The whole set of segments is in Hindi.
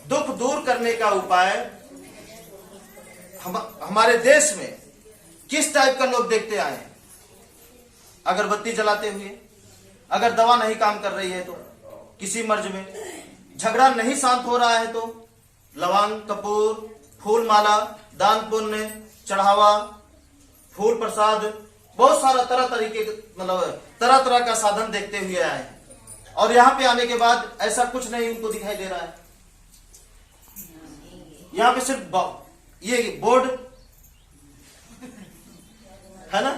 दुख दूर करने का उपाय हमारे देश में किस टाइप का लोग देखते आए हैं? अगरबत्ती जलाते हुए, अगर दवा नहीं काम कर रही है तो, किसी मर्ज में झगड़ा नहीं शांत हो रहा है तो लवंग, कपूर, फूल माला, दान पुण्य, चढ़ावा, फूल प्रसाद, बहुत सारा तरह तरीके मतलब तरह तरह का साधन देखते हुए आए हैं। और यहाँ पे आने के बाद ऐसा कुछ नहीं उनको दिखाई दे रहा है। यहाँ पे सिर्फ ये बोर्ड है ना,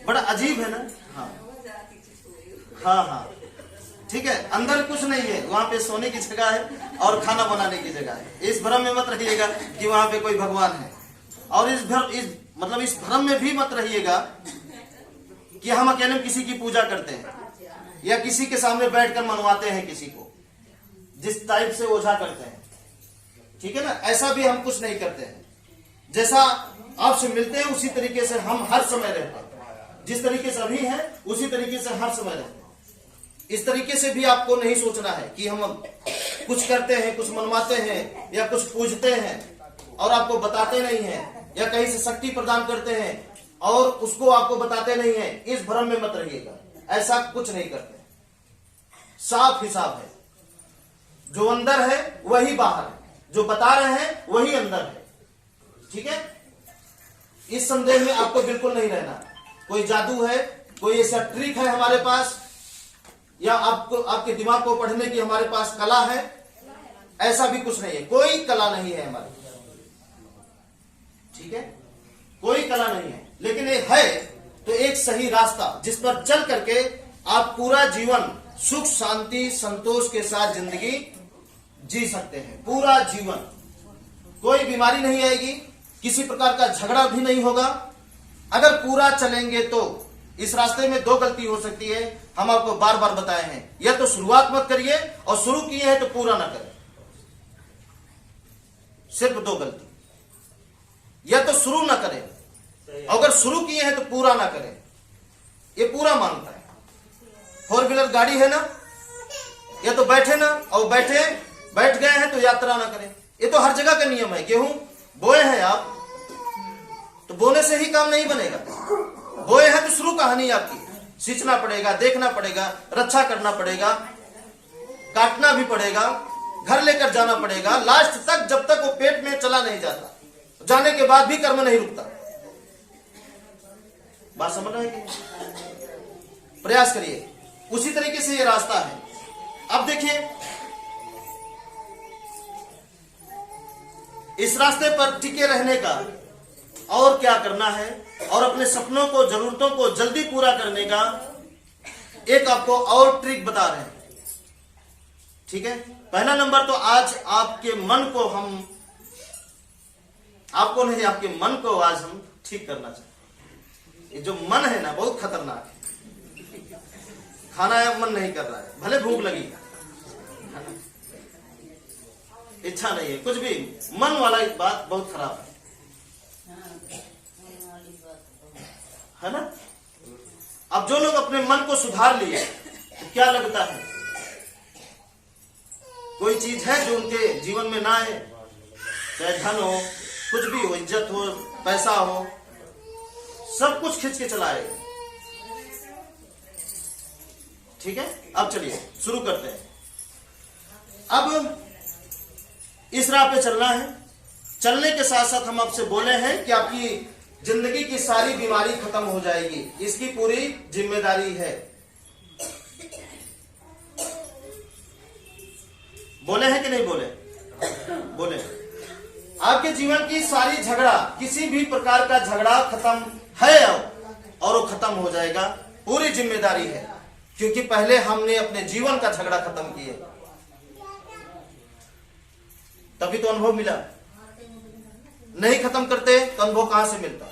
बड़ा अजीब है ना। हाँ हाँ हाँ, ठीक है, अंदर कुछ नहीं है। वहां पे सोने की जगह है और खाना बनाने की जगह है। इस भ्रम में मत रहिएगा कि वहां पे कोई भगवान है, और इस भ्रम में भी मत रहिएगा कि हम अकेले में किसी की पूजा करते हैं या किसी के सामने बैठकर मनवाते हैं किसी को, जिस टाइप से ओझा करते हैं, ठीक है ना। ऐसा भी हम कुछ नहीं करते हैं। जैसा आपसे मिलते हैं उसी तरीके से हम हर समय रहते हैं। जिस तरीके से अभी हैं उसी तरीके से हर समय रहते हैं। इस तरीके से भी आपको नहीं सोचना है कि हम कुछ करते हैं, कुछ मनवाते हैं या कुछ पूजते हैं और आपको बताते नहीं हैं, या कहीं से शक्ति प्रदान करते हैं और उसको आपको बताते नहीं हैं। इस भ्रम में मत रहिएगा, ऐसा कुछ नहीं करते। साफ हिसाब है, जो अंदर है वही बाहर है, जो बता रहे हैं वही अंदर है, ठीक है। इस संदेह में आपको बिल्कुल नहीं रहना। कोई जादू है, कोई ऐसा ट्रिक है हमारे पास, या आपको आपके दिमाग को पढ़ने की हमारे पास कला है, ऐसा भी कुछ नहीं है। कोई कला नहीं है हमारी, ठीक है, कोई कला नहीं है। लेकिन एक है तो एक सही रास्ता जिस पर चल करके आप पूरा जीवन सुख शांति संतोष के साथ जिंदगी जी सकते हैं। पूरा जीवन कोई बीमारी नहीं आएगी, किसी प्रकार का झगड़ा भी नहीं होगा। अगर पूरा चलेंगे तो इस रास्ते में दो गलती हो सकती है, हम आपको बार बार बताए हैं। या तो शुरुआत मत करिए और शुरू किए हैं तो पूरा ना करें, सिर्फ दो गलती। या तो शुरू ना करें, अगर शुरू किए हैं तो पूरा ना करें। ये पूरा मांगता है। 4 व्हीलर गाड़ी है ना, या तो बैठे ना, और बैठ गए हैं तो यात्रा ना करें। ये तो हर जगह का नियम है। गेहूं बोए हैं आप, तो बोने से ही काम नहीं बनेगा। बोए हैं तो शुरू कहानी आपकी, सींचना पड़ेगा, देखना पड़ेगा, रक्षा करना पड़ेगा, काटना भी पड़ेगा, घर लेकर जाना पड़ेगा, लास्ट तक, जब तक वो पेट में चला नहीं जाता। जाने के बाद भी कर्म नहीं रुकता। बात समझ रहे हैं कि? प्रयास करिए। उसी तरीके से ये रास्ता है। अब देखिए, इस रास्ते पर टिके रहने का और क्या करना है, और अपने सपनों को, जरूरतों को जल्दी पूरा करने का एक आपको और ट्रिक बता रहे हैं, ठीक है। पहला नंबर तो आज आपके मन को आपको नहीं, आपके मन को आज हम ठीक करना चाहते। ये जो मन है ना, बहुत खतरनाक है। खाना है, मन नहीं कर रहा है, भले भूख लगी, इच्छा नहीं है, कुछ भी, मन वाला एक बात बहुत खराब है ना। अब जो लोग अपने मन को सुधार लिए तो क्या लगता है, कोई चीज है जो उनके जीवन में ना आए, चाहे धन हो, कुछ भी हो, इज्जत हो, पैसा हो, सब कुछ खींच के चलाएगा, ठीक है। अब चलिए शुरू करते हैं। अब इस राह पे चलना है। चलने के साथ साथ हम आपसे बोले हैं कि आपकी जिंदगी की सारी बीमारी खत्म हो जाएगी, इसकी पूरी जिम्मेदारी है। बोले हैं कि नहीं बोले? बोले। आपके जीवन की सारी झगड़ा, किसी भी प्रकार का झगड़ा खत्म है और वो खत्म हो जाएगा, पूरी जिम्मेदारी है। क्योंकि पहले हमने अपने जीवन का झगड़ा खत्म किया, तभी तो अनुभव मिला। नहीं खत्म करते तो अनुभव कहां से मिलता?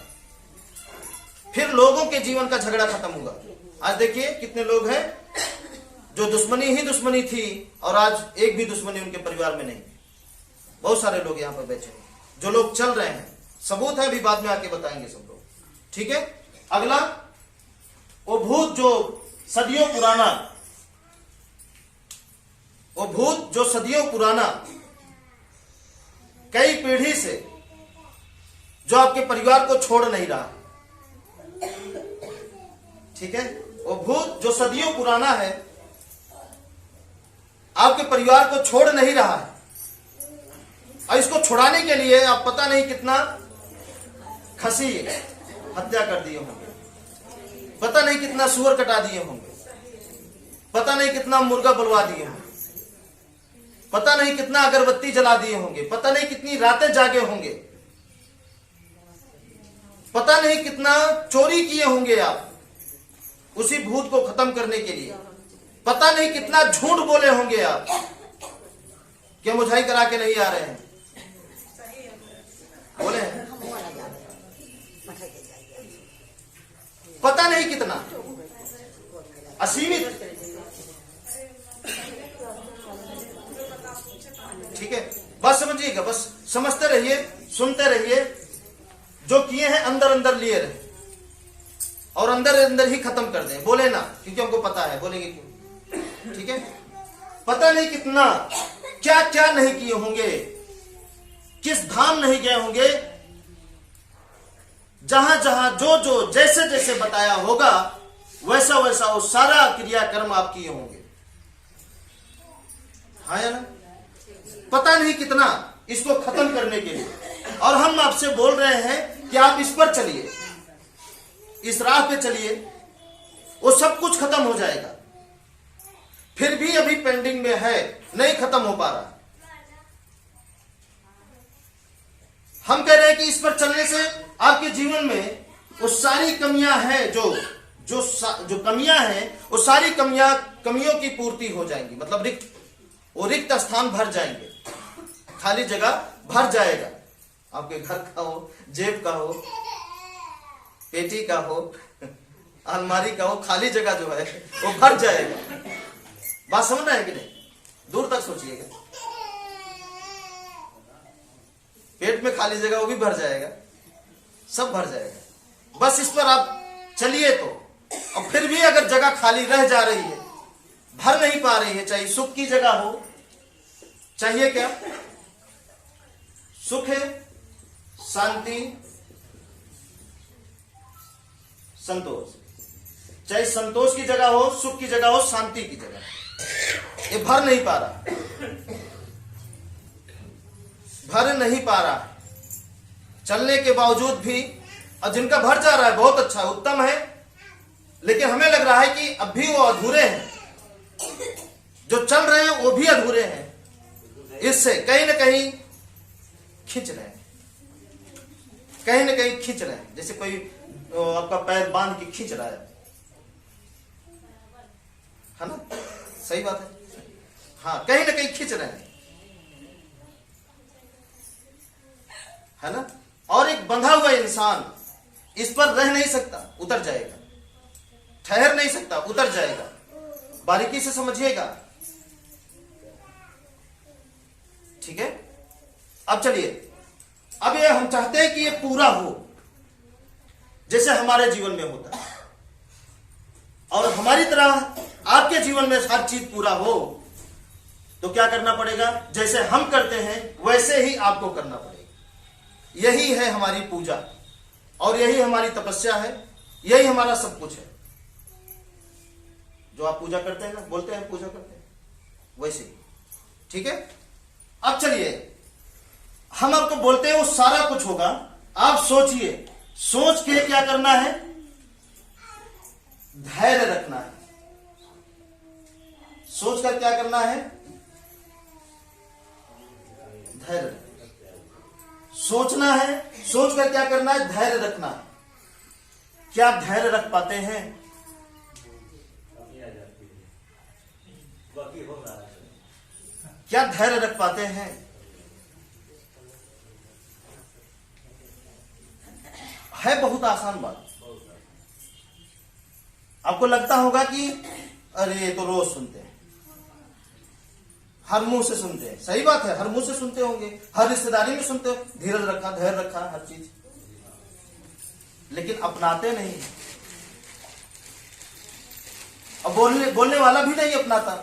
फिर लोगों के जीवन का झगड़ा खत्म हुआ। आज देखिए कितने लोग हैं जो दुश्मनी ही दुश्मनी थी और आज एक भी दुश्मनी उनके परिवार में नहीं। बहुत सारे लोग यहां पर बैठे हैं, जो लोग चल रहे हैं, सबूत है, अभी बाद में आके बताएंगे सब लोग, ठीक है। अगला, वो भूत जो सदियों पुराना, कई पीढ़ी से जो आपके परिवार को छोड़ नहीं रहा, ठीक है, वो भूत जो सदियों पुराना है आपके परिवार को छोड़ नहीं रहा है, और इसको छुड़ाने के लिए आप पता नहीं कितना खसी हत्या कर दिए होंगे, पता नहीं कितना सुअर कटा दिए होंगे, पता नहीं कितना मुर्गा बुलवा दिए होंगे, पता नहीं कितना अगरबत्ती जला दिए होंगे, पता नहीं कितनी रातें जागे होंगे, पता नहीं कितना चोरी किए होंगे आप उसी भूत को खत्म करने के लिए, पता नहीं कितना झूठ बोले होंगे आप कि मुझाई करा के नहीं आ रहे हैं, बोले हैं, पता नहीं कितना असीमित, ठीक है। बस समझिएगा, बस समझते रहिए, सुनते रहिए, जो किए हैं अंदर अंदर लिए रहे और अंदर अंदर ही खत्म कर दें, बोले ना, क्योंकि हमको पता है, बोलेंगे क्यों, ठीक है। पता नहीं कितना क्या क्या नहीं किए होंगे, किस धाम नहीं गए होंगे, जहां जहां जो जो जैसे जैसे बताया होगा वैसा वैसा वो सारा क्रियाकर्म आप किए होंगे, हाँ या ना। पता नहीं कितना इसको खत्म करने के लिए, और हम आपसे बोल रहे हैं कि आप इस पर चलिए, इस राह पे चलिए, वो सब कुछ खत्म हो जाएगा। फिर भी अभी पेंडिंग में है, नहीं खत्म हो पा रहा। हम कह रहे हैं कि इस पर चलने से आपके जीवन में वो सारी कमियां हैं, जो कमियां हैं, वो सारी कमियों की पूर्ति हो जाएंगी, मतलब रिक्त स्थान भर जाएंगे, खाली जगह भर जाएगा। आपके घर का हो, जेब का हो, पेटी का हो, अलमारी का हो, खाली जगह जो है वो भर जाएगा। बात समझ रहे हैं कि नहीं? दूर तक सोचिएगा। पेट में खाली जगह वो भी भर जाएगा, सब भर जाएगा। बस इस पर आप चलिए तो। और फिर भी अगर जगह खाली रह जा रही है, भर नहीं पा रही है, चाहे सुख की जगह हो, चाहिए क्या? सुख है, शांति, संतोष। चाहे संतोष की जगह हो, सुख की जगह हो, शांति की जगह, ये भर नहीं पा रहा, भर नहीं पा रहा। चलने के बावजूद भी, और जिनका भर जा रहा है बहुत अच्छा, उत्तम है, लेकिन हमें लग रहा है कि अब भी वो अधूरे हैं, जो चल रहे हैं वो भी अधूरे हैं। इससे कहीं ना कहीं खींच रहे हैं, कहीं ना कहीं खींच रहे हैं, जैसे कोई आपका पैर बांध के खींच रहा है ना? सही बात है, हाँ, कहीं ना कहीं खींच रहे हैं, है ना? और एक बंधा हुआ इंसान इस पर रह नहीं सकता, उतर जाएगा, ठहर नहीं सकता, उतर जाएगा। बारीकी से समझिएगा, ठीक है? अब चलिए, अब ये हम चाहते हैं कि ये पूरा हो जैसे हमारे जीवन में होता है, और हमारी तरह आपके जीवन में हर चीज पूरा हो, तो क्या करना पड़ेगा? जैसे हम करते हैं वैसे ही आपको करना पड़ेगा। यही है हमारी पूजा, और यही हमारी तपस्या है, यही हमारा सब कुछ है। जो आप पूजा करते हैं ना, बोलते हैं पूजा करते हैं, वैसे ही, ठीक है? अब चलिए, हम आपको बोलते हैं वो सारा कुछ होगा। आप सोचिए, सोच के क्या करना है? धैर्य रखना है। सोच कर क्या करना है? धैर्य। सोचना है, सोच कर क्या करना है? धैर्य रखना है। क्या आप धैर्य रख पाते हैं? क्या धैर्य रख पाते हैं? है बहुत आसान बात। आपको लगता होगा कि अरे ये तो रोज सुनते हैं, हर मुंह से सुनते हैं। सही बात है, हर मुंह से सुनते होंगे, हर रिश्तेदारी में सुनते हो, धीरज रखा, धैर्य रखा, हर चीज, लेकिन अपनाते नहीं। अब बोलने वाला भी नहीं अपनाता,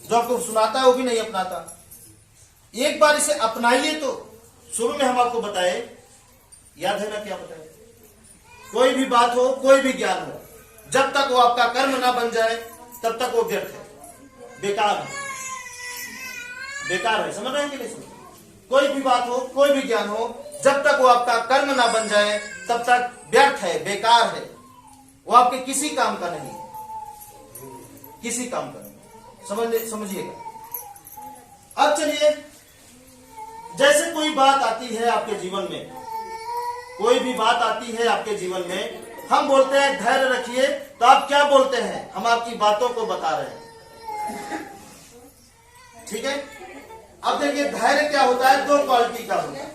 जो आपको सुनाता है वो भी नहीं अपनाता। एक बार इसे अपनाइए तो शुरू में हम आपको बताए, याद है ना क्या बताए, कोई भी बात हो, कोई भी ज्ञान हो, जब तक वो आपका कर्म ना बन जाए तब तक वो व्यर्थ है, बेकार है, बेकार है। समझ रहे हैं कि नहीं? समझ? कोई भी बात हो, कोई भी ज्ञान हो, जब तक वो आपका कर्म ना बन जाए तब तक व्यर्थ है, बेकार है, वो आपके किसी काम का नहीं, किसी काम का नहीं। समझिएगा। अब चलिए, जैसे कोई बात आती है आपके जीवन में, कोई भी बात आती है आपके जीवन में, हम बोलते हैं धैर्य रखिए, तो आप क्या बोलते हैं? हम आपकी बातों को बता रहे हैं, ठीक है। अब देखिए, धैर्य क्या होता है? दो क्वालिटी का होता है,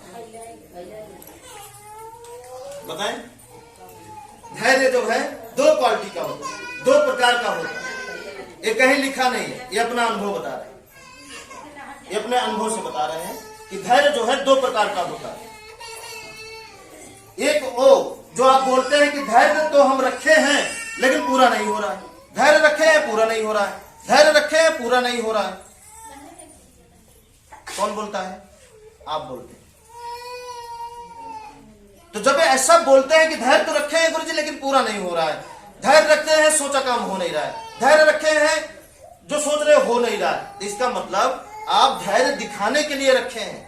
बताएं। धैर्य जो है दो क्वालिटी का होता है, दो प्रकार का होता है। ये कहीं लिखा नहीं है, ये अपना अनुभव बता रहे हैं, ये अपने अनुभव से बता रहे हैं कि धैर्य जो है दो प्रकार का होता है। एक वो जो आप बोलते हैं कि धैर्य तो हम रखे हैं लेकिन पूरा नहीं हो रहा है, धैर्य रखे हैं पूरा नहीं हो रहा है, धैर्य रखे हैं पूरा नहीं हो रहा है। कौन बोलता है? आप बोलते हैं। तो जब ऐसा बोलते हैं कि धैर्य तो रखे हैं गुरुजी लेकिन पूरा नहीं हो रहा है, धैर्य रखते हैं सोचा काम हो नहीं रहा है, धैर्य रखे हैं जो सोच रहे हो नहीं रहा है, इसका मतलब आप धैर्य दिखाने के लिए रखे हैं।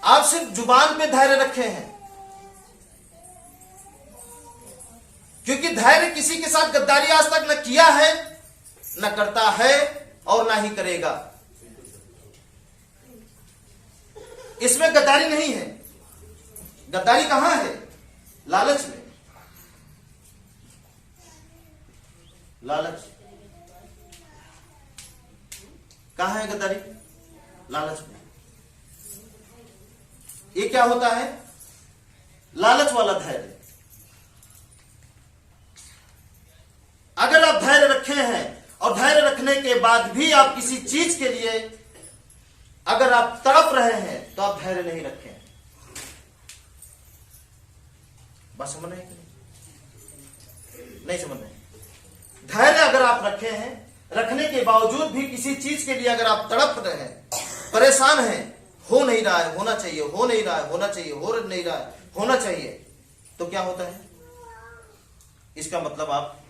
आप सिर्फ जुबान पे धैर्य रखे हैं, क्योंकि धैर्य किसी के साथ गद्दारी आज तक न किया है, न करता है और ना ही करेगा। इसमें गद्दारी नहीं है। गद्दारी कहां है? लालच में। लालच कहां है? गद्दारी लालच में। ये क्या होता है? लालच वाला धैर्य। अगर आप धैर्य रखे हैं और धैर्य रखने के बाद भी आप किसी चीज के लिए अगर आप तड़प रहे हैं तो आप धैर्य नहीं रखे हैं। बात समझ रहे हैं? नहीं समझ रहे? धैर्य अगर आप रखे हैं, रखने के बावजूद भी किसी चीज के लिए अगर आप तड़प रहे हैं, परेशान हैं, हो नहीं रहा है, होना चाहिए, हो नहीं रहा है, होना चाहिए, हो नहीं रहा है, होना चाहिए, तो क्या होता है? इसका मतलब आप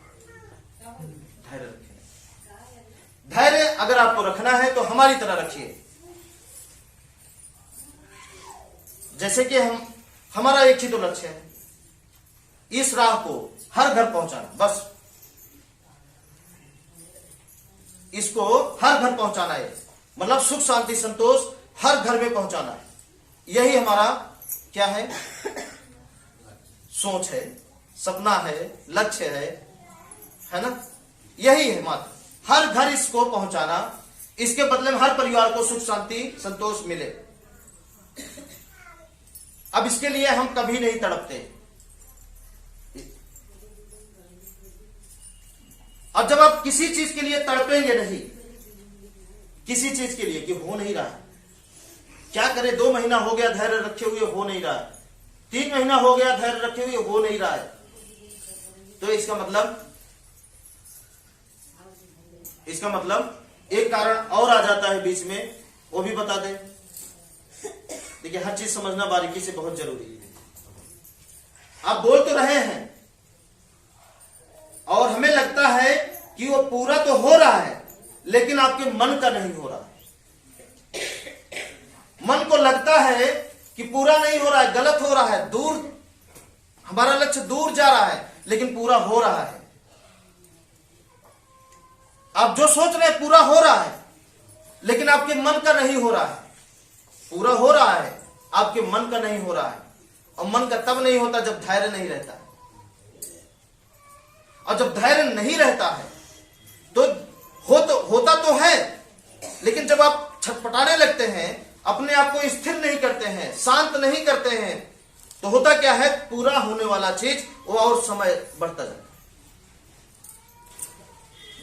धैर्य रखें। धैर्य अगर आपको रखना है तो हमारी तरह रखिए। जैसे कि हमारा एक ही तो लक्ष्य है, इस राह को हर घर पहुंचाना, बस इसको हर घर पहुंचाना है, मतलब सुख शांति संतोष हर घर में पहुंचाना है। यही हमारा क्या है? सोच है, सपना है, लक्ष्य है ना? यही है मात्र, हर घर इसको पहुंचाना, इसके बदले में हर परिवार को सुख शांति संतोष मिले। अब इसके लिए हम कभी नहीं तड़पते। अब जब आप किसी चीज के लिए तड़पेंगे नहीं, किसी चीज के लिए कि हो नहीं रहा, क्या करें, 2 महीना हो गया धैर्य रखे हुए, हो नहीं रहा, 3 महीना हो गया धैर्य रखे हुए, हो नहीं रहा है, तो इसका मतलब एक कारण और आ जाता है बीच में, वो भी बता दें। देखिए, हर चीज समझना बारीकी से बहुत जरूरी है। आप बोल तो रहे हैं और हमें लगता है कि वो पूरा तो हो रहा है, लेकिन आपके मन का नहीं हो रहा है। मन को लगता है कि पूरा नहीं हो रहा है, गलत हो रहा है, दूर, हमारा लक्ष्य दूर जा रहा है, लेकिन पूरा हो रहा है। आप जो सोच रहे हैं पूरा हो रहा है, लेकिन आपके मन का नहीं हो रहा है। पूरा हो रहा है, आपके मन का नहीं हो रहा है, और मन का तब नहीं होता जब धैर्य नहीं रहता है। और जब धैर्य नहीं रहता है तो होता तो है, लेकिन जब आप छटपटाने लगते हैं, अपने आप को स्थिर नहीं करते हैं, शांत नहीं करते हैं, तो होता क्या है? पूरा होने वाला चीज वो और समय बढ़ता जाता है।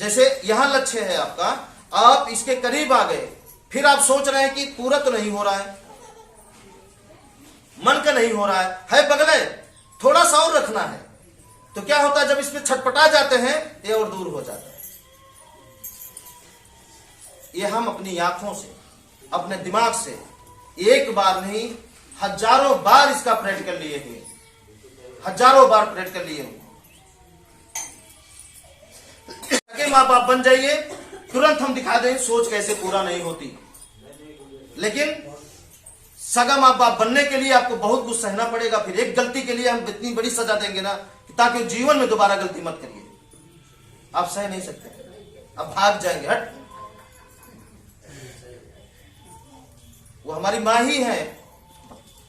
जैसे यहां लक्ष्य है आपका, आप इसके करीब आ गए, फिर आप सोच रहे हैं कि पूरा तो नहीं हो रहा है, मन का नहीं हो रहा है बगले, थोड़ा सा और रखना है, तो क्या होता है? जब इसमें छटपटा जाते हैं, ये और दूर हो जाता है। ये हम अपनी आंखों से, अपने दिमाग से एक बार नहीं हजारों बार इसका प्रैक्टिकल लिए हुए, हजारों बार प्रैक्टिकल लिए हुए। सगे माँ बाप बन जाइए, तुरंत हम दिखा दें सोच कैसे पूरा नहीं होती। लेकिन सगा माँ बाप बनने के लिए आपको बहुत कुछ सहना पड़ेगा। फिर एक गलती के लिए हम इतनी बड़ी सजा देंगे ना, ताकि जीवन में दोबारा गलती मत करिए। आप सह नहीं सकते, अब भाग जाएंगे, हट। वो हमारी माँ ही है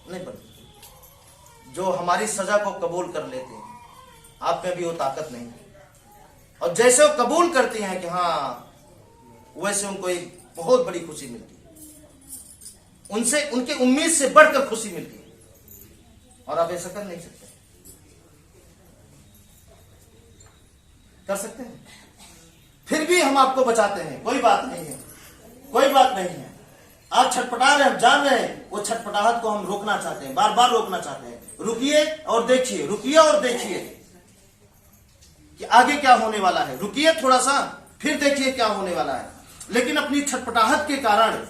नहीं बनती, जो हमारी सजा को कबूल कर लेते हैं। आप में भी वो ताकत नहीं है। और जैसे वो कबूल करती हैं कि हाँ, वैसे उनको एक बहुत बड़ी खुशी मिलती है, उनसे उनके उम्मीद से बढ़कर खुशी मिलती है। और आप ऐसा कर नहीं सकते। कर सकते हैं? फिर भी हम आपको बचाते हैं, कोई बात नहीं है, कोई बात नहीं है। आप छटपटा रहे हैं, जान रहे हैं, वो छटपटाहट को हम रोकना चाहते हैं, बार बार रोकना चाहते हैं। रुकिए और देखिए, रुकिए और देखिए कि आगे क्या होने वाला है। रुकिए थोड़ा सा, फिर देखिए क्या होने वाला है। लेकिन अपनी छटपटाहट के कारण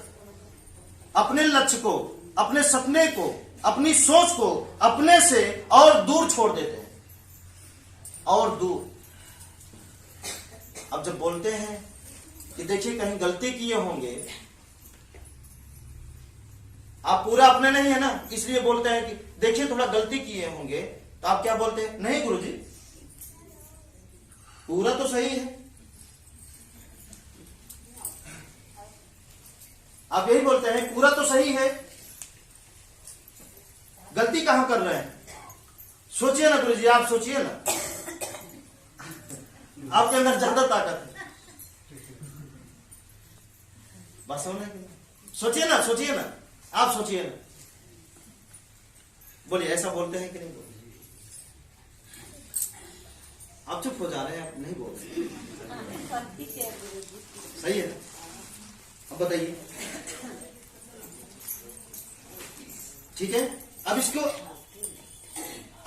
अपने लक्ष्य को, अपने सपने को, अपनी सोच को अपने से और दूर छोड़ देते हैं, और दूर। अब जब बोलते हैं कि देखिए कहीं गलती किए होंगे, आप पूरा अपने नहीं है ना, इसलिए बोलते हैं कि देखिए थोड़ा गलती किए होंगे, तो आप क्या बोलते हैं? नहीं गुरुजी, पूरा तो सही है। आप यही बोलते हैं, पूरा तो सही है, गलती कहां कर रहे हैं? सोचिए ना गुरुजी, आप सोचिए ना, आपके अंदर ज्यादा ताकत है। बस होने सोचिए ना, सोचिए ना, आप सोचिए ना। बोलिए, ऐसा बोलते हैं कि नहीं बोलते? आप चुप हो जा रहे हैं, आप नहीं बोल रहे। सही है, अब बताइए। ठीक है, अब इसको,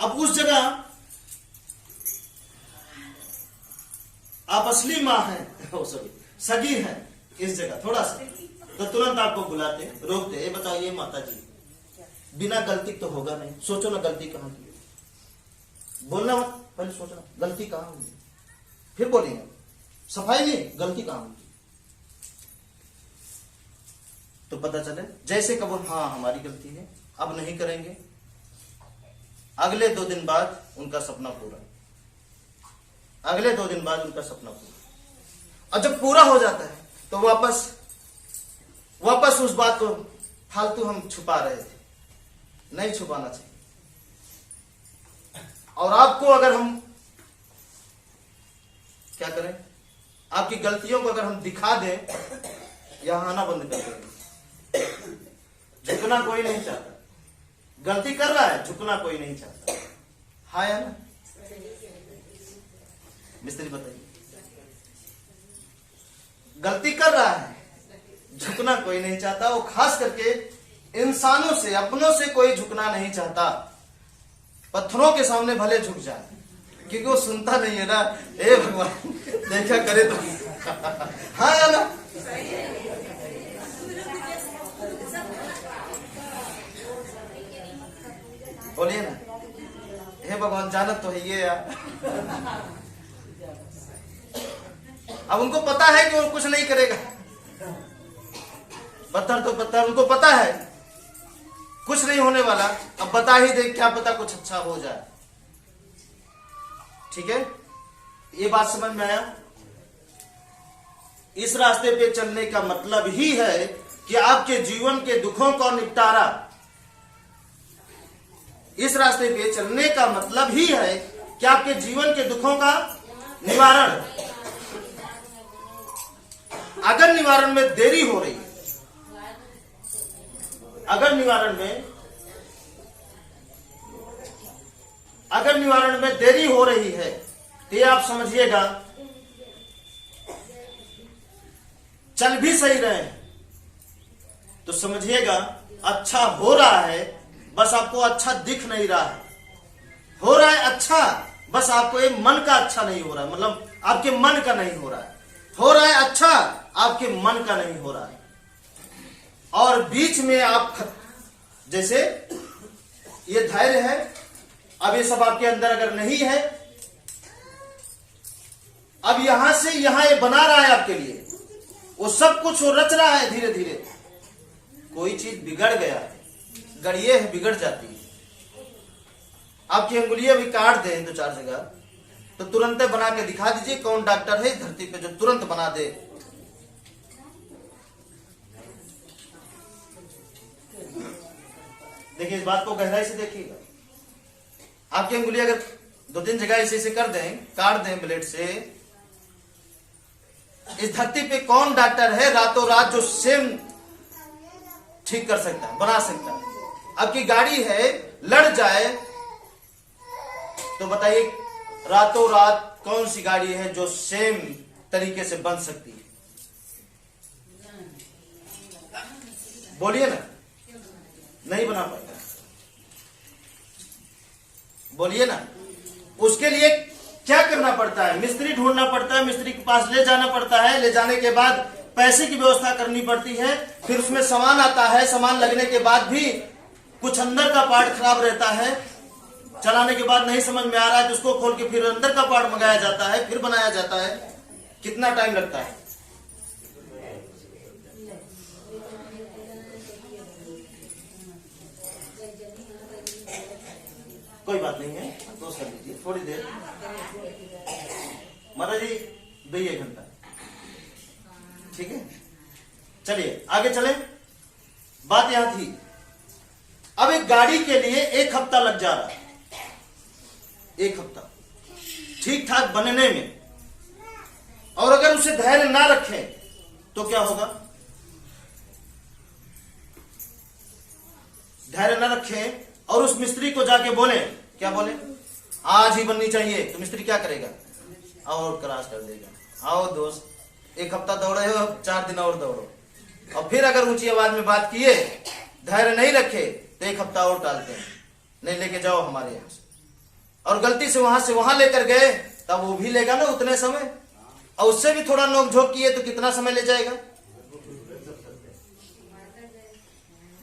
अब उस जगह आप असली माँ है, सगी है, इस जगह थोड़ा सा, तो तुरंत आपको बुलाते, रोकते, ये बताइए माता जी, बिना गलती तो होगा नहीं, सोचो ना गलती कहां की, बोलना मत, पहले सोचना गलती कहां हुई, फिर बोलेंगे। सफाई नहीं, गलती कहां हुई, तो पता चले। जैसे कबूल, हाँ हमारी गलती है, अब नहीं करेंगे। अगले 2 दिन बाद उनका सपना पूरा, अगले 2 दिन बाद उनका सपना पूरा। और जब पूरा हो जाता है तो वापस उस बात को फालतू हम छुपा रहे थे, नहीं छुपाना चाहिए। और आपको अगर हम क्या करें, आपकी गलतियों को अगर हम दिखा दें, यहां आना बंद कर देंगे। झुकना कोई नहीं चाहता, गलती कर रहा है, झुकना कोई नहीं चाहता। हाँ या ना मिस्त्री, बताइए। गलती कर रहा है, झुकना कोई नहीं चाहता। वो खास करके इंसानों से, अपनों से कोई झुकना नहीं चाहता। पत्थरों के सामने भले झुक जाए, क्योंकि वो सुनता नहीं है ना। हे भगवान, देखा करे तो। हाँ या ना? बोलिए ना, हे भगवान, जानत तो है ये यार। अब उनको पता है कि वो कुछ नहीं करेगा, पत्थर तो पत्थर, उनको पता है कुछ नहीं होने वाला। अब बता ही दे, क्या पता कुछ अच्छा हो जाए। ठीक है, ये बात समझ में आया? इस रास्ते पे चलने का मतलब ही है कि आपके जीवन के दुखों का निपटारा, इस रास्ते पे चलने का मतलब ही है कि आपके जीवन के दुखों का निवारण। अगर निवारण में देरी हो रही है, अगर निवारण में देरी हो रही है, तो ये आप समझिएगा चल भी सही रहे तो समझिएगा अच्छा हो रहा है, बस आपको अच्छा दिख नहीं रहा है। हो रहा है अच्छा, बस आपको ये मन का अच्छा नहीं हो रहा है, मतलब आपके मन का नहीं हो रहा है। हो रहा है अच्छा, आपके मन का नहीं हो रहा है, और बीच में आप जैसे ये धैर्य है, अब ये सब आपके अंदर अगर नहीं है, अब यहां से यहां ये बना रहा है आपके लिए, वो सब कुछ वो रच रहा है धीरे धीरे। कोई चीज बिगड़ गया है, गड़िए है, बिगड़ जाती है। आपकी अंगुलियां भी काट दें 2-4 जगह, तो तुरंत बना के दिखा दीजिए कौन डॉक्टर है इस धरती पे जो तुरंत बना दे। देखिए, इस बात को गहराई से देखिएगा। आपकी अंगुली अगर 2-3 जगह ऐसे कर दें, काट दें ब्लेड से, इस धरती पे कौन डॉक्टर है रातों रात जो सेम ठीक कर सकता है, बना सकता है? आपकी गाड़ी है, लड़ जाए तो बताइए रातों रात कौन सी गाड़ी है जो सेम तरीके से बन सकती है? बोलिए ना, नहीं बना पाएगा। बोलिए ना, उसके लिए क्या करना पड़ता है? मिस्त्री ढूंढना पड़ता है, मिस्त्री के पास ले जाना पड़ता है, ले जाने के बाद पैसे की व्यवस्था करनी पड़ती है, फिर उसमें सामान आता है, सामान लगने के बाद भी कुछ अंदर का पार्ट खराब रहता है, चलाने के बाद नहीं समझ में आ रहा है तो उसको खोल के फिर अंदर का पार्ट मंगाया जाता है, फिर बनाया जाता है। कितना टाइम लगता है? कोई बात नहीं है, तो कर लीजिए थोड़ी देर। महाराज जी 2-1 घंटा, ठीक है। चलिए आगे चले। बात यहां थी, अब एक गाड़ी के लिए 1 हफ्ता लग जा रहा है, 1 हफ्ता ठीक ठाक बनने में, और अगर उसे धैर्य ना रखें तो क्या होगा? धैर्य ना रखें और उस मिस्त्री को जाके बोले, क्या बोले? आज ही बननी चाहिए, तो मिस्त्री क्या करेगा? और क्रॉस कर देगा। आओ दोस्त, 1 हफ्ता दौड़े हो, 4 दिन और दौड़ो। और फिर अगर ऊंची आवाज में बात किए, धैर्य नहीं रखे, तो 1 हफ्ता और टालते हैं, नहीं लेके जाओ हमारे यहां से। और गलती से वहां लेकर गए, तब वो भी लेगा ना उतने समय, और उससे भी थोड़ा नोक झोंक किए तो कितना समय ले जाएगा?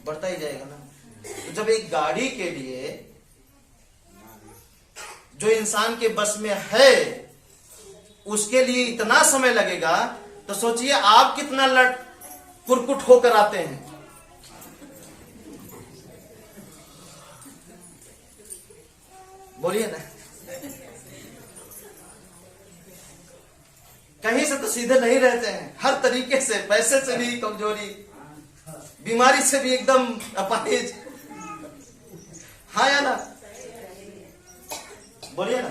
बढ़ता ही जाएगा ना। तो जब एक गाड़ी के लिए जो इंसान के बस में है उसके लिए इतना समय लगेगा, तो सोचिए आप कितना कुरकुट होकर आते हैं। बोलिए ना, कहीं से तो सीधे नहीं रहते हैं, हर तरीके से, पैसे से भी कमजोरी, बीमारी से भी एकदम अपाहिज। हाँ या ना? बोलिए ना।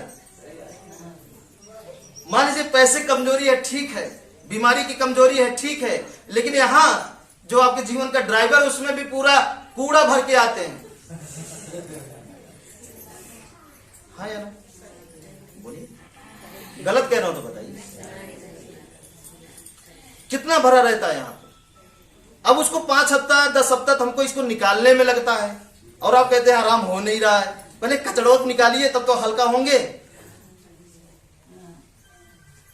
मान लीजिए पैसे कमजोरी है, ठीक है, बीमारी की कमजोरी है, ठीक है, लेकिन यहां जो आपके जीवन का ड्राइवर, उसमें भी पूरा कूड़ा भर के आते हैं। हाँ या ना? बोलिए, गलत कह रहा हूं तो बताइए। कितना भरा रहता है यहां पर। अब उसको 5 हफ्ता 10 हफ्ता तो हमको इसको निकालने में लगता है, और आप कहते हैं आराम हो नहीं रहा है। पहले कचड़ोत निकालिए, तब तो हल्का होंगे।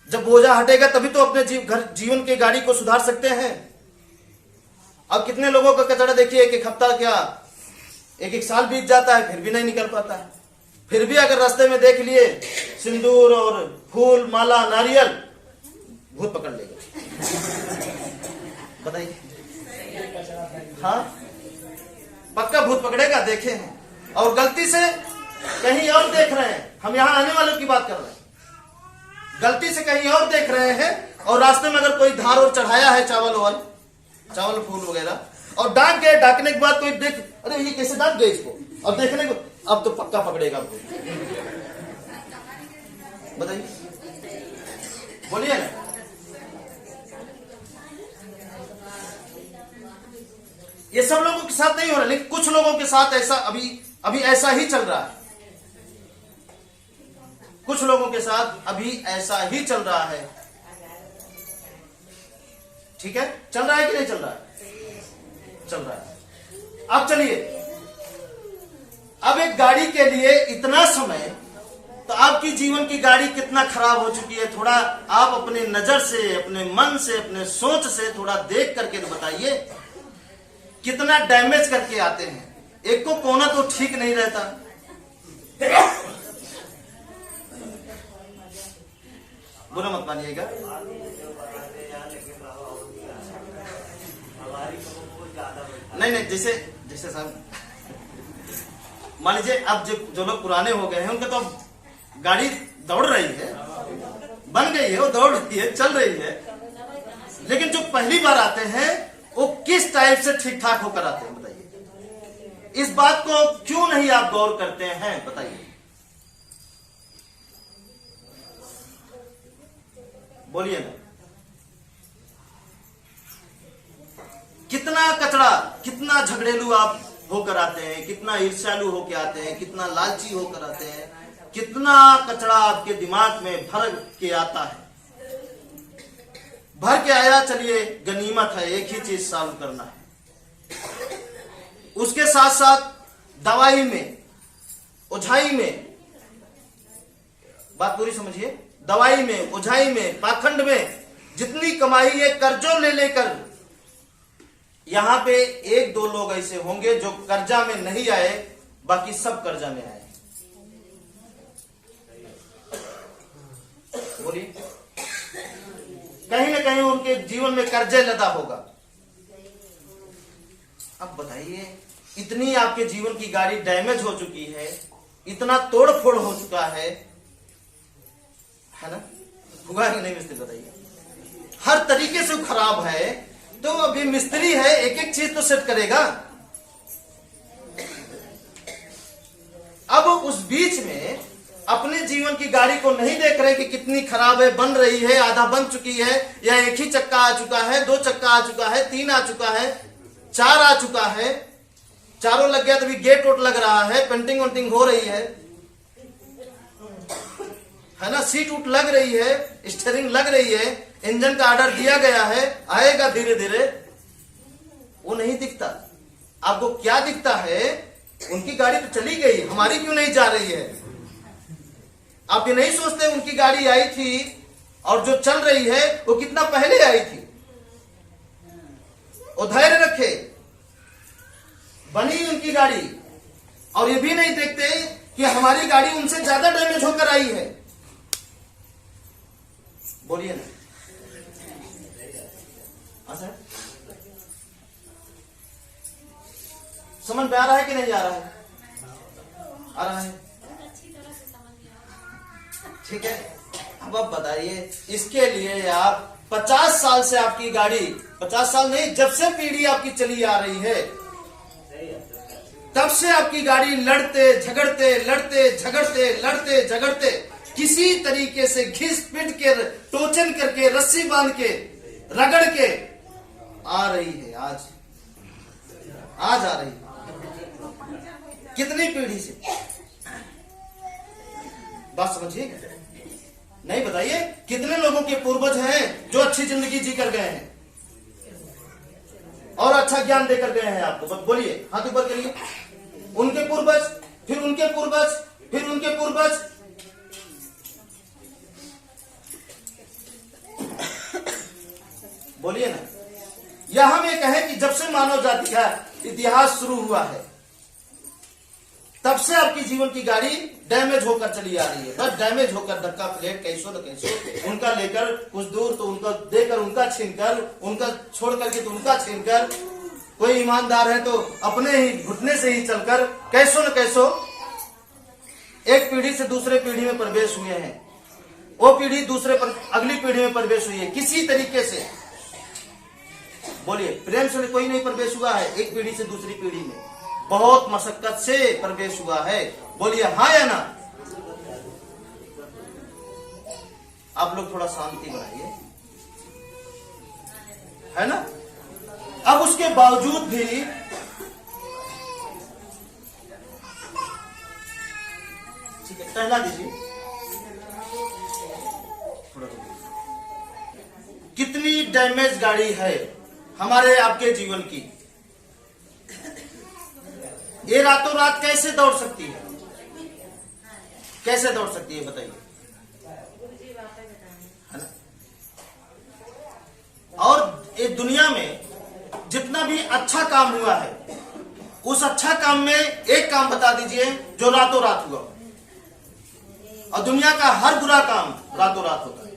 जब बोझा हटेगा तभी तो अपने जीवन की गाड़ी को सुधार सकते हैं। अब कितने लोगों का कचड़ा देखिए, 1-1 हफ्ता क्या 1-1 साल बीत जाता है, फिर भी नहीं निकल पाता है। फिर भी अगर रास्ते में देख लिए सिंदूर और फूल, माला, नारियल, भूत पकड़ लेगा। बताइए। हाँ, पक्का भूत पकड़ेगा, देखे हैं। और गलती से कहीं और देख रहे हैं, हम यहां आने वालों की बात कर रहे हैं, गलती से कहीं और देख रहे हैं, और रास्ते में अगर कोई धार और चढ़ाया है चावल फूल वगैरह, और डांट गए, डांटने के बाद कोई देख, अरे ये कैसे डांट गए इसको, अब देखने को, अब तो पक्का पकड़ेगा भूत। बताइए, बोलिए ना। ये सब लोगों के साथ नहीं हो रहा, लेकिन कुछ लोगों के साथ ऐसा अभी ऐसा ही चल रहा है। कुछ लोगों के साथ अभी ऐसा ही चल रहा है। ठीक है, चल रहा है कि नहीं चल रहा है? चल रहा है। अब चलिए, अब एक गाड़ी के लिए इतना समय तो आपकी जीवन की गाड़ी कितना खराब हो चुकी है, थोड़ा आप अपने नजर से, अपने मन से, अपने सोच से थोड़ा देख करके तो बताइए, कितना डैमेज करके आते हैं। एक को कोना तो ठीक नहीं रहता। बुरा मत मानिएगा। नहीं नहीं, जैसे जैसे साहब मान लीजिए अब जो लोग पुराने हो गए हैं उनका तो गाड़ी दौड़ रही है, बन गई है, वो दौड़ रही है, चल रही है, लेकिन जो पहली बार आते हैं वो किस टाइप से ठीक ठाक होकर आते हैं बताइए। इस बात को क्यों नहीं आप गौर करते हैं बताइए, बोलिए ना। कितना कचरा, कितना झगड़ेलू आप होकर आते हैं, कितना ईर्ष्यालु होकर आते हैं, कितना लालची होकर आते हैं, कितना कचरा आपके दिमाग में भर के आता है। भर के आया, चलिए गनीमत है, एक ही चीज सॉल्व करना है। उसके साथ साथ दवाई में, ओझाई में, बात पूरी समझिए, दवाई में, ओझाई में, पाखंड में जितनी कमाई है कर्जों ले लेकर, यहां पे एक दो लोग ऐसे होंगे जो कर्जा में नहीं आए, बाकी सब कर्जा में आए। बोलिए, कहीं ना कहीं उनके जीवन में कर्जे लदा होगा। अब बताइए, इतनी आपके जीवन की गाड़ी डैमेज हो चुकी है, इतना तोड़ फोड़ हो चुका है ना, हुआ कि नहीं मिस्त्री बताइए। हर तरीके से खराब है, तो अभी मिस्त्री है, एक एक चीज तो सेट करेगा। अब उस बीच में अपने जीवन की गाड़ी को नहीं देख रहे कि कितनी खराब है, बन रही है, आधा बन चुकी है, या एक ही चक्का आ चुका है, दो चक्का आ चुका है, तीन आ चुका है, चार आ चुका है, चारों लग गया तो भी गेट वोट लग रहा है, पेंटिंग वेंटिंग हो रही है ना, सीट उट लग रही है, स्टीयरिंग लग रही है, इंजन का ऑर्डर दिया गया है, आएगा धीरे धीरे, वो नहीं दिखता। आपको क्या दिखता है, उनकी गाड़ी तो चली गई, हमारी क्यों नहीं जा रही है। आप ये नहीं सोचते उनकी गाड़ी आई थी और जो चल रही है वो कितना पहले आई थी। वो धैर्य रखे, बनी उनकी गाड़ी, और ये भी नहीं देखते कि हमारी गाड़ी उनसे ज्यादा डैमेज होकर आई है। बोलिए ना। हाँ सर, समझ में आ रहा है कि नहीं आ रहा है? आ रहा है, ठीक है। अब आप बताइए, इसके लिए आप 50 साल से आपकी गाड़ी, 50 साल नहीं, जब से पीढ़ी आपकी चली आ रही है, तब से आपकी गाड़ी लड़ते झगड़ते, लड़ते झगड़ते, लड़ते झगड़ते, किसी तरीके से घिस पिट के, टोचन करके, रस्सी बांध के, रगड़ के आ रही है। आज आ रही है। कितनी पीढ़ी से, बात समझिए। नहीं बताइए, कितने लोगों के पूर्वज हैं जो अच्छी जिंदगी जी कर गए हैं और अच्छा ज्ञान देकर गए हैं आपको, बस बोलिए, हाथ ऊपर करिए। उनके पूर्वज, फिर उनके पूर्वज, फिर उनके पूर्वज। बोलिए ना। या हम ये कहें कि जब से मानव जाति का इतिहास शुरू हुआ है, तब से आपकी जीवन की गाड़ी डैमेज होकर चली आ रही है। बस डैमेज होकर, धक्का प्लेट कैसो न कैसो, उनका लेकर कुछ दूर तो उनका देकर, उनका छीनकर, उनका छोड़ करके तो उनका छीनकर, कोई ईमानदार है तो अपने ही घुटने से ही चलकर, कैसो न कैसो एक पीढ़ी से दूसरे पीढ़ी में प्रवेश हुए हैं। वो पीढ़ी दूसरे पर, अगली पीढ़ी में प्रवेश हुई है किसी तरीके से। बोलिए, प्रेम से कोई नहीं प्रवेश हुआ है एक पीढ़ी से दूसरी पीढ़ी में, बहुत मशक्कत से प्रवेश हुआ है। बोलिए हाँ या ना। आप लोग थोड़ा शांति बनाइए, है ना। अब उसके बावजूद भी ठीक है, टहला दीजिए थोड़ा। कितनी डैमेज गाड़ी है हमारे आपके जीवन की, ये रातों रात कैसे दौड़ सकती है, कैसे दौड़ सकती है बताइए, है ना। और इस दुनिया में जितना भी अच्छा काम हुआ है, उस अच्छा काम में एक काम बता दीजिए जो रातों रात हुआ, और दुनिया का हर बुरा काम रातों रात होता है।